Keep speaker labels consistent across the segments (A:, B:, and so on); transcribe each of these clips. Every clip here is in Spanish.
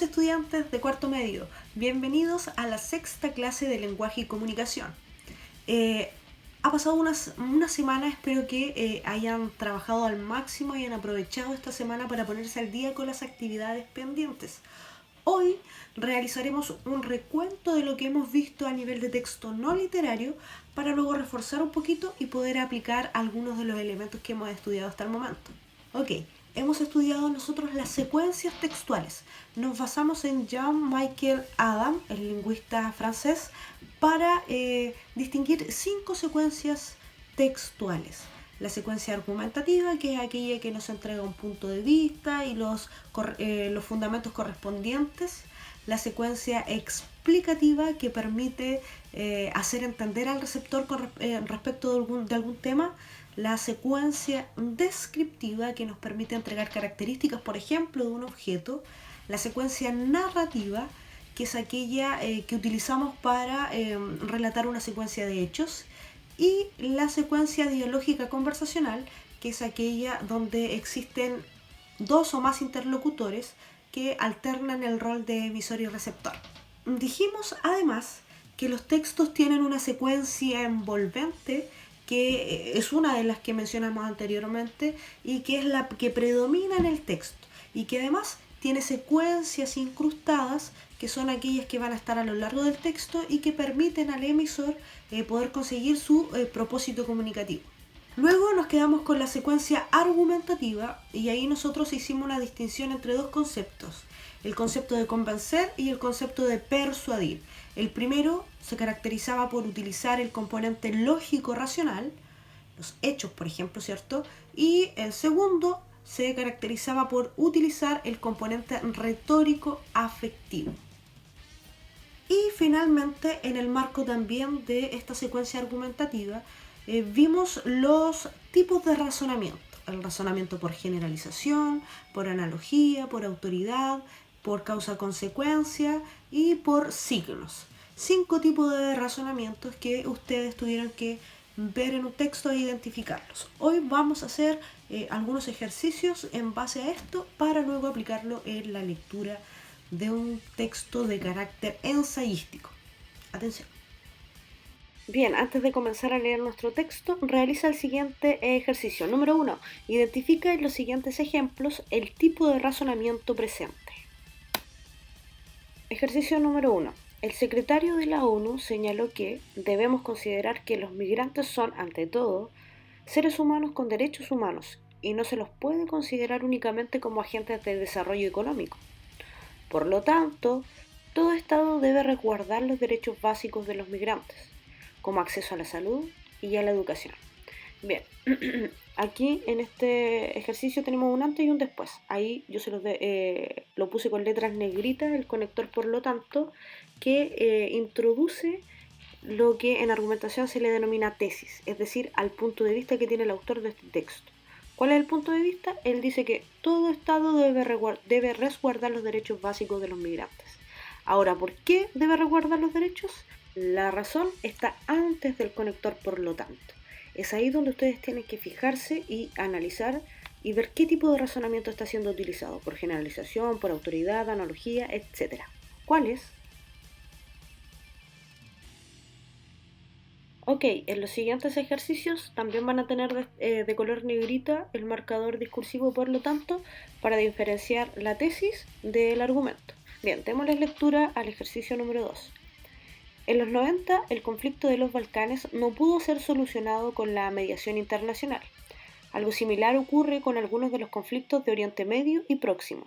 A: estudiantes de cuarto medio, bienvenidos a la sexta clase de lenguaje y comunicación. Ha pasado una semana, espero que hayan trabajado al máximo y hayan aprovechado esta semana para ponerse al día con las actividades pendientes. Hoy realizaremos un recuento de lo que hemos visto a nivel de texto no literario para luego reforzar un poquito y poder aplicar algunos de los elementos que hemos estudiado hasta el momento. Ok, hemos estudiado nosotros las secuencias textuales. Nos basamos en Jean-Michel Adam, el lingüista francés, para distinguir 5 secuencias textuales. La secuencia argumentativa, que es aquella que nos entrega un punto de vista y los fundamentos correspondientes. La secuencia explicativa, que permite hacer entender al receptor respecto de algún tema. La secuencia descriptiva, que nos permite entregar características, por ejemplo, de un objeto. La secuencia narrativa, que es aquella que utilizamos para relatar una secuencia de hechos. Y la secuencia dialógica conversacional, que es aquella donde existen 2 o más interlocutores que alternan el rol de emisor y receptor. Dijimos además que los textos tienen una secuencia envolvente, que es una de las que mencionamos anteriormente y que es la que predomina en el texto, y que además tiene secuencias incrustadas, que son aquellas que van a estar a lo largo del texto y que permiten al emisor poder conseguir su propósito comunicativo. Luego nos quedamos con la secuencia argumentativa, y ahí nosotros hicimos una distinción entre 2 conceptos: el concepto de convencer y el concepto de persuadir. El primero se caracterizaba por utilizar el componente lógico-racional, los hechos, por ejemplo, ¿cierto? Y el segundo se caracterizaba por utilizar el componente retórico-afectivo. Y finalmente, en el marco también de esta secuencia argumentativa, vimos los tipos de razonamiento. El razonamiento por generalización, por analogía, por autoridad, por causa-consecuencia y por signos. 5 tipos de razonamientos que ustedes tuvieron que ver en un texto e identificarlos. Hoy vamos a hacer algunos ejercicios en base a esto para luego aplicarlo en la lectura de un texto de carácter ensayístico. Atención. Bien, antes de comenzar a leer nuestro texto, realiza el siguiente ejercicio. Número 1. Identifica en los siguientes ejemplos el tipo de razonamiento presente. Ejercicio número 1. El secretario de la ONU señaló que debemos considerar que los migrantes son, ante todo, seres humanos con derechos humanos y no se los puede considerar únicamente como agentes de desarrollo económico. Por lo tanto, todo Estado debe resguardar los derechos básicos de los migrantes, como acceso a la salud y a la educación. Bien, aquí en este ejercicio tenemos un antes y un después. Ahí yo lo puse con letras negritas, el conector por lo tanto, que introduce lo que en argumentación se le denomina tesis, es decir, al punto de vista que tiene el autor de este texto. ¿Cuál es el punto de vista? Él dice que todo Estado debe resguardar los derechos básicos de los migrantes. Ahora, ¿por qué debe resguardar los derechos? La razón está antes del conector por lo tanto. Es ahí donde ustedes tienen que fijarse y analizar y ver qué tipo de razonamiento está siendo utilizado, por generalización, por autoridad, analogía, etc. ¿Cuál es? Ok, en los siguientes ejercicios también van a tener de color negrita el marcador discursivo, por lo tanto, para diferenciar la tesis del argumento. Bien, démosles lectura al ejercicio número 2. En los 90, el conflicto de los Balcanes no pudo ser solucionado con la mediación internacional. Algo similar ocurre con algunos de los conflictos de Oriente Medio y Próximo.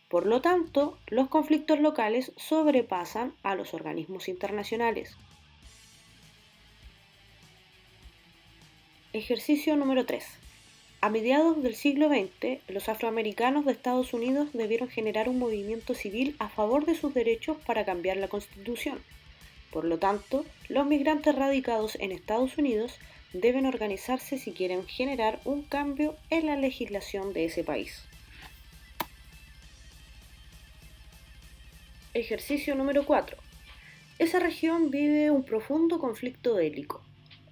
A: Por lo tanto, los conflictos locales sobrepasan a los organismos internacionales. Ejercicio número 3. A mediados del siglo XX, los afroamericanos de Estados Unidos debieron generar un movimiento civil a favor de sus derechos para cambiar la Constitución. Por lo tanto, los migrantes radicados en Estados Unidos deben organizarse si quieren generar un cambio en la legislación de ese país. Ejercicio número 4. Esa región vive un profundo conflicto bélico.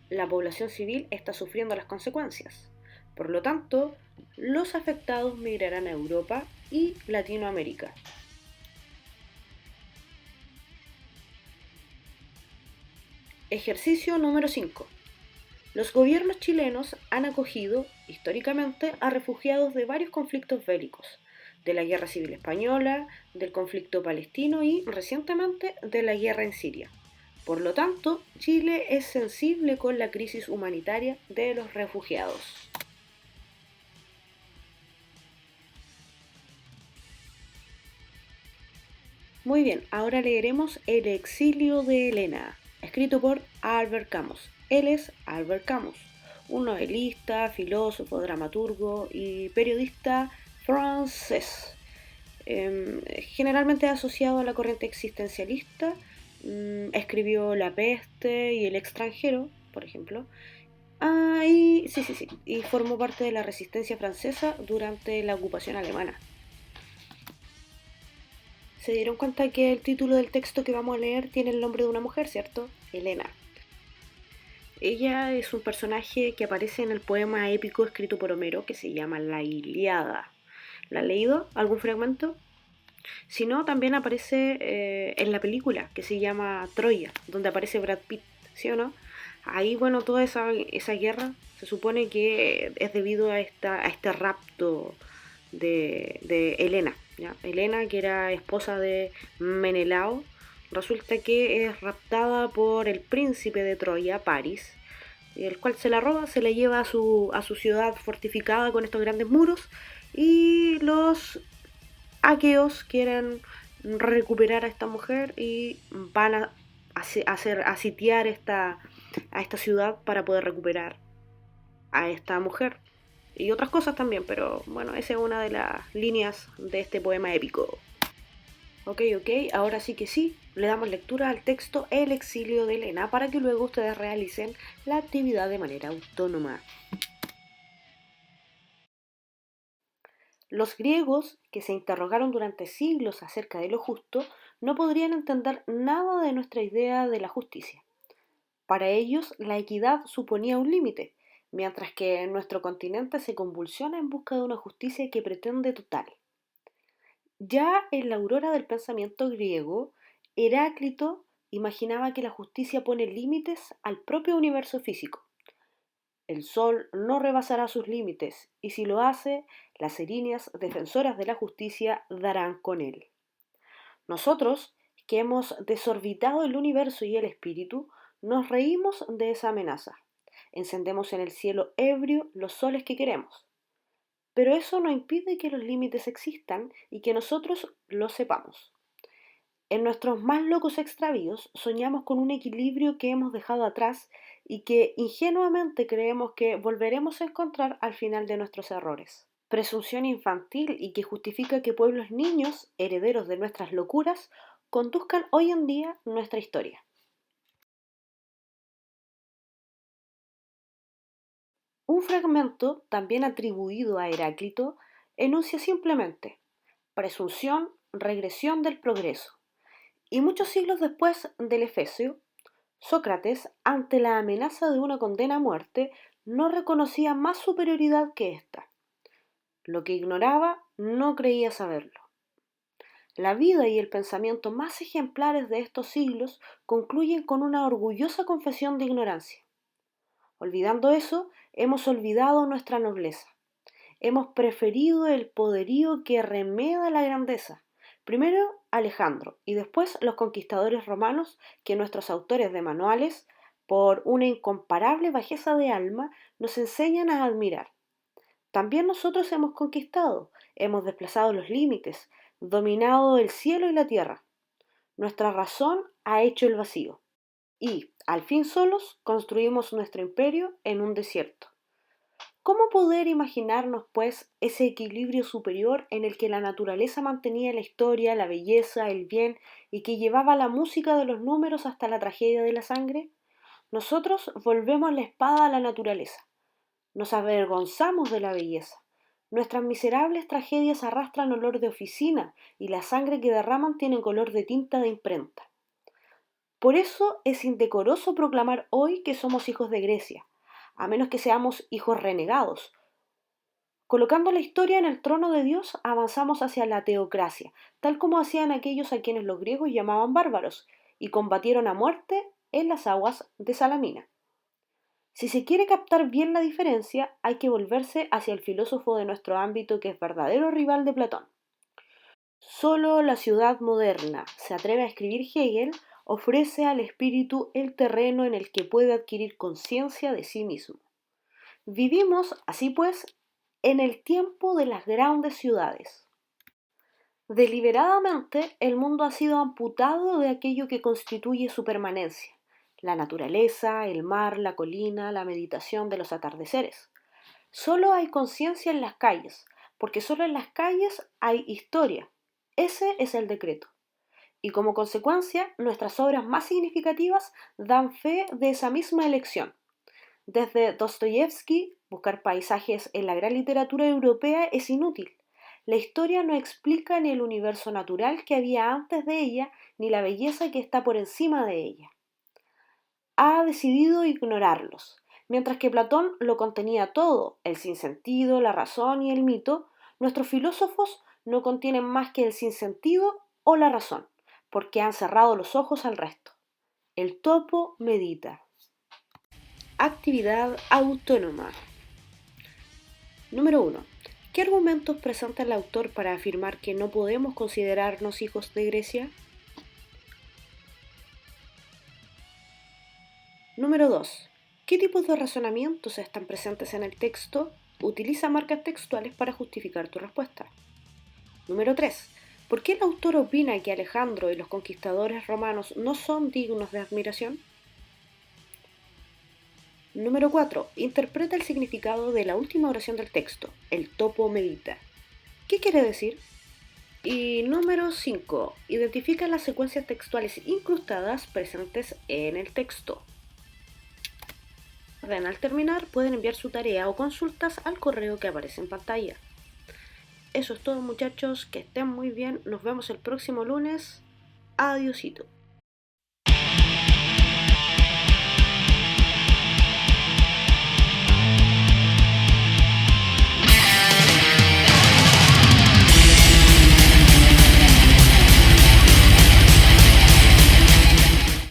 A: La población civil está sufriendo las consecuencias. Por lo tanto, los afectados migrarán a Europa y Latinoamérica. Ejercicio número 5. Los gobiernos chilenos han acogido, históricamente, a refugiados de varios conflictos bélicos, de la Guerra Civil Española, del conflicto palestino y, recientemente, de la guerra en Siria. Por lo tanto, Chile es sensible con la crisis humanitaria de los refugiados. Muy bien, ahora leeremos El exilio de Helena, escrito por Albert Camus. Él es Albert Camus, un novelista, filósofo, dramaturgo y periodista francés. Generalmente asociado a la corriente existencialista, escribió La peste y El extranjero, por ejemplo. Y formó parte de la resistencia francesa durante la ocupación alemana. Se dieron cuenta que el título del texto que vamos a leer tiene el nombre de una mujer, ¿cierto? Helena. Ella es un personaje que aparece en el poema épico escrito por Homero que se llama La Ilíada. ¿La has leído? ¿Algún fragmento? Si no, también aparece en la película que se llama Troya, donde aparece Brad Pitt, ¿sí o no? Ahí, bueno, toda esa guerra se supone que es debido a este rapto de Helena, ¿ya? Helena, que era esposa de Menelao, resulta que es raptada por el príncipe de Troya, París, el cual se la roba, se la lleva a su ciudad fortificada con estos grandes muros, y los aqueos quieren recuperar a esta mujer y van a sitiar a esta ciudad para poder recuperar a esta mujer. Y otras cosas también, pero bueno, esa es una de las líneas de este poema épico. Ok, ahora sí que sí, le damos lectura al texto El exilio de Helena para que luego ustedes realicen la actividad de manera autónoma. Los griegos, que se interrogaron durante siglos acerca de lo justo, no podrían entender nada de nuestra idea de la justicia. Para ellos, la equidad suponía un límite, mientras que nuestro continente se convulsiona en busca de una justicia que pretende total. Ya en la aurora del pensamiento griego, Heráclito imaginaba que la justicia pone límites al propio universo físico. El sol no rebasará sus límites, y si lo hace, las erinias defensoras de la justicia darán con él. Nosotros, que hemos desorbitado el universo y el espíritu, nos reímos de esa amenaza. Encendemos en el cielo ebrio los soles que queremos. Pero eso no impide que los límites existan y que nosotros los sepamos. En nuestros más locos extravíos soñamos con un equilibrio que hemos dejado atrás y que ingenuamente creemos que volveremos a encontrar al final de nuestros errores. Presunción infantil y que justifica que pueblos niños, herederos de nuestras locuras, conduzcan hoy en día nuestra historia. Un fragmento, también atribuido a Heráclito, enuncia simplemente presunción, regresión del progreso. Y muchos siglos después del Efesio, Sócrates, ante la amenaza de una condena a muerte, no reconocía más superioridad que ésta. Lo que ignoraba no creía saberlo. La vida y el pensamiento más ejemplares de estos siglos concluyen con una orgullosa confesión de ignorancia. Olvidando eso, hemos olvidado nuestra nobleza. Hemos preferido el poderío que remeda la grandeza. Primero Alejandro y después los conquistadores romanos que nuestros autores de manuales, por una incomparable bajeza de alma, nos enseñan a admirar. También nosotros hemos conquistado, hemos desplazado los límites, dominado el cielo y la tierra. Nuestra razón ha hecho el vacío. Y, al fin solos, construimos nuestro imperio en un desierto. ¿Cómo poder imaginarnos, pues, ese equilibrio superior en el que la naturaleza mantenía la historia, la belleza, el bien y que llevaba la música de los números hasta la tragedia de la sangre? Nosotros volvemos la espada a la naturaleza. Nos avergonzamos de la belleza. Nuestras miserables tragedias arrastran olor de oficina y la sangre que derraman tiene color de tinta de imprenta. Por eso es indecoroso proclamar hoy que somos hijos de Grecia, a menos que seamos hijos renegados. Colocando la historia en el trono de Dios, avanzamos hacia la teocracia, tal como hacían aquellos a quienes los griegos llamaban bárbaros, y combatieron a muerte en las aguas de Salamina. Si se quiere captar bien la diferencia, hay que volverse hacia el filósofo de nuestro ámbito que es verdadero rival de Platón. Solo la ciudad moderna se atreve a escribir Hegel, ofrece al espíritu el terreno en el que puede adquirir conciencia de sí mismo. Vivimos, así pues, en el tiempo de las grandes ciudades. Deliberadamente, el mundo ha sido amputado de aquello que constituye su permanencia: la naturaleza, el mar, la colina, la meditación de los atardeceres. Solo hay conciencia en las calles, porque solo en las calles hay historia. Ese es el decreto. Y como consecuencia, nuestras obras más significativas dan fe de esa misma elección. Desde Dostoyevsky, buscar paisajes en la gran literatura europea es inútil. La historia no explica ni el universo natural que había antes de ella, ni la belleza que está por encima de ella. Ha decidido ignorarlos. Mientras que Platón lo contenía todo, el sinsentido, la razón y el mito, nuestros filósofos no contienen más que el sinsentido o la razón, porque han cerrado los ojos al resto. El topo medita. Actividad autónoma. Número 1. ¿Qué argumentos presenta el autor para afirmar que no podemos considerarnos hijos de Grecia? Número 2. ¿Qué tipos de razonamientos están presentes en el texto? Utiliza marcas textuales para justificar tu respuesta. Número 3. ¿Por qué el autor opina que Alejandro y los conquistadores romanos no son dignos de admiración? Número 4. Interpreta el significado de la última oración del texto, el topo medita. ¿Qué quiere decir? Y número 5. Identifica las secuencias textuales incrustadas presentes en el texto. Al terminar, pueden enviar su tarea o consultas al correo que aparece en pantalla. Eso es todo, muchachos, que estén muy bien, nos vemos el próximo lunes. Adiósito.